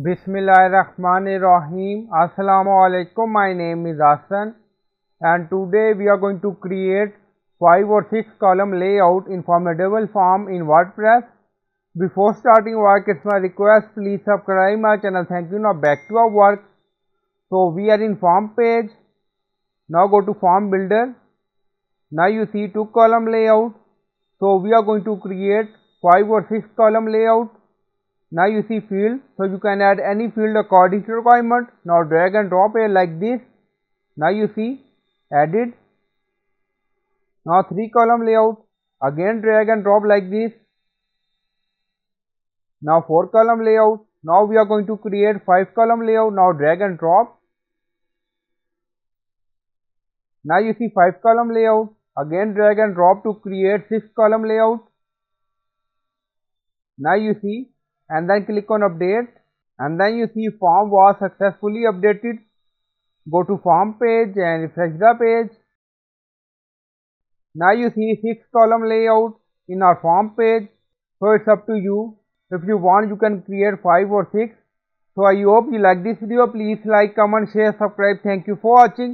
Bismillahirrahmanirrahim. Assalamu alaikum. My name is Hassan and today we are going to create 5 or 6 column layout in Formidable form in WordPress. Before starting work, it's my request, please subscribe my channel. Thank you. Now back to our work. So we are in form page. Now go to form builder. Now you see 2 column layout. So we are going to create 5 or 6 column layout. Now you see field, so you can add any field according to requirement. Now drag and drop it like this. Now you see added. Now 3 column layout, again drag and drop like this. Now 4 column layout. Now we are going to create 5 column layout. Now drag and drop. Now you see 5 column layout, again drag and drop to create 6 column layout. Now you see, and then click on update, and then you see form was successfully updated. Go to form page and refresh the page. Now you see 6 column layout in our form page. So it's up to you. If you want, you can create 5 or 6. So I hope you like this video. Please like, comment, share, subscribe. Thank you for watching.